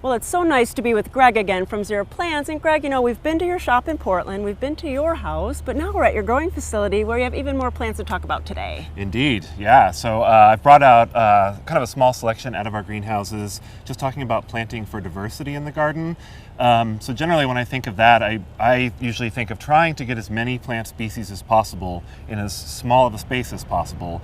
Well, it's so nice to be with Greg again from Xera Plants. And Greg, we've been to your shop in Portland, we've been to your house, but now we're at your growing facility where you have even more plants to talk about today. Indeed, yeah. So I've brought out kind of a small selection out of our greenhouses, just talking about planting for diversity in the garden. So generally when I think of that, I usually think of trying to get as many plant species as possible in as small of a space as possible.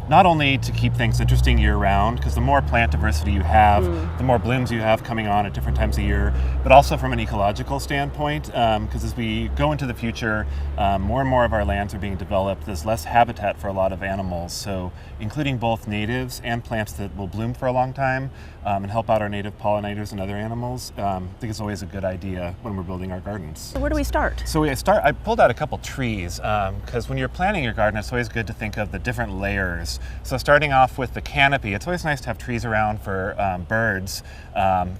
Not only to keep things interesting year-round, because the more plant diversity you have, the more blooms you have coming on at different times of year, but also from an ecological standpoint, because as we go into the future, more and more of our lands are being developed. There's less habitat for a lot of animals, so including both natives and plants that will bloom for a long time and help out our native pollinators and other animals, I think it's always a good idea when we're building our gardens. So where do we start? So I pulled out a couple trees, because when you're planting your garden, it's always good to think of the different layers. So starting off with the canopy, it's always nice to have trees around for birds,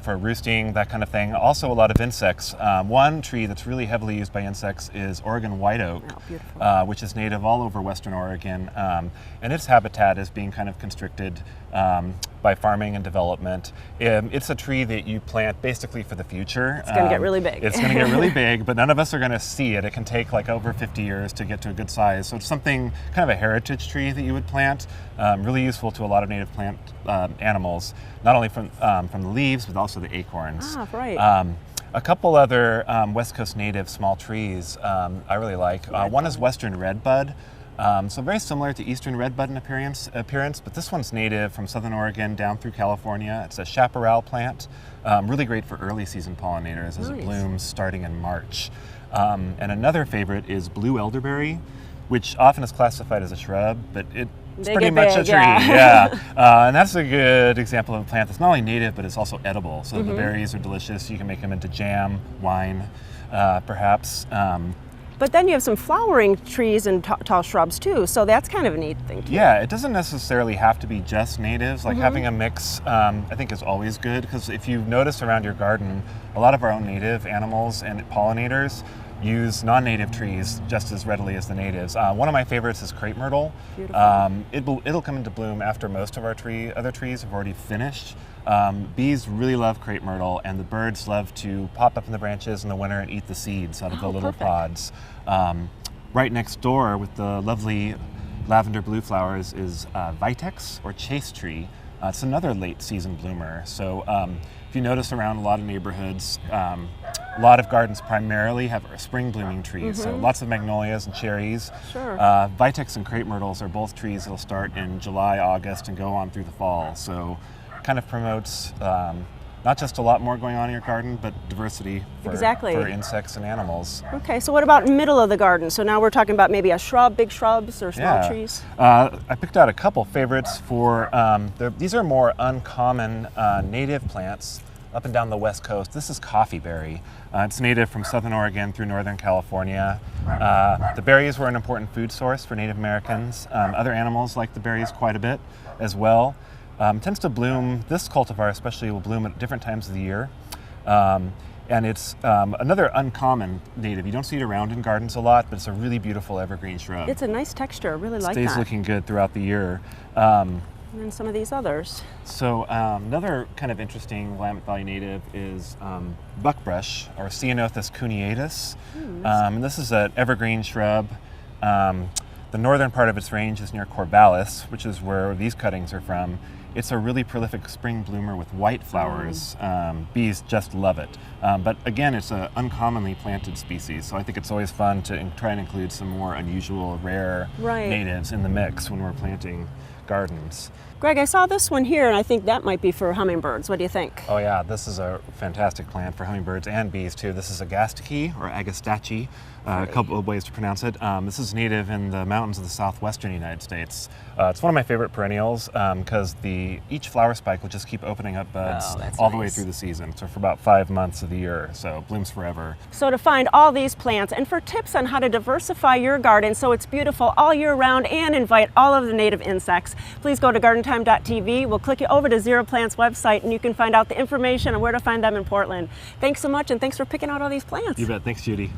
for roosting, that kind of thing. Also a lot of insects. One tree that's really heavily used by insects is Oregon white oak, which is native all over Western Oregon. And its habitat is being kind of constricted by farming and development. It's a tree that you plant basically for the future. It's going to get really big. It's going to get really big, but none of us are going to see it. It can take like over 50 years to get to a good size. So it's something, kind of a heritage tree that you would plant, really useful to a lot of native plant animals, not only from the leaves, but also the acorns. Ah, right. A couple other West Coast native small trees I really like. One is Western redbud. So very similar to Eastern redbud in appearance, but this one's native from Southern Oregon down through California. It's a chaparral plant, really great for early season pollinators as it blooms starting in March. And another favorite is blue elderberry, which often is classified as a shrub, but it's pretty much a tree. Yeah. And that's a good example of a plant that's not only native, but it's also edible. So the berries are delicious. You can make them into jam, wine, perhaps. But then you have some flowering trees and tall shrubs too, so that's kind of a neat thing too. Yeah, it doesn't necessarily have to be just natives. Like having a mix, I think is always good, because if you notice around your garden, a lot of our own native animals and pollinators use non-native trees just as readily as the natives. One of my favorites is crepe myrtle. It'll come into bloom after most of our other trees have already finished. Bees really love crepe myrtle, and the birds love to pop up in the branches in the winter and eat the seeds out of the little pods. Right next door with the lovely lavender blue flowers is vitex or chase tree. It's another late season bloomer. So if you notice around a lot of neighborhoods, a lot of gardens primarily have spring blooming trees, so lots of magnolias and cherries. Vitex and crepe myrtles are both trees that'll start in July, August, and go on through the fall. So kind of promotes not just a lot more going on in your garden, but diversity for insects and animals. Okay, so what about middle of the garden? So now we're talking about maybe a shrub, big shrubs, or small trees? I picked out a couple favorites for, these are more uncommon native plants up and down the West Coast. This is coffeeberry. It's native from Southern Oregon through Northern California. The berries were an important food source for Native Americans. Other animals like the berries quite a bit as well. Tends to bloom, this cultivar especially will bloom at different times of the year. And it's another uncommon native. You don't see it around in gardens a lot, but it's a really beautiful evergreen shrub. It's a nice texture, I really like that. Stays looking good throughout the year. And then some of these others. So another kind of interesting Willamette Valley native is buckbrush, or Ceanothus cuneatus. And this is an evergreen shrub. The northern part of its range is near Corvallis, which is where these cuttings are from. It's a really prolific spring bloomer with white flowers. Bees just love it. But again, it's an uncommonly planted species, so I think it's always fun to try and include some more unusual, rare natives in the mix when we're planting gardens. Greg, I saw this one here, and I think that might be for hummingbirds. What do you think? Oh yeah, this is a fantastic plant for hummingbirds and bees too. This is Agastache, or Agastache, a couple of ways to pronounce it. This is native in the mountains of the southwestern United States. It's one of my favorite perennials because each flower spike will just keep opening up buds all the way through the season. So for about 5 months of the year, so it blooms forever. So to find all these plants and for tips on how to diversify your garden so it's beautiful all year round and invite all of the native insects, please go to gardentime.tv. We'll click you over to Xera Plants website and you can find out the information on where to find them in Portland. Thanks so much, and thanks for picking out all these plants. You bet. Thanks, Judy.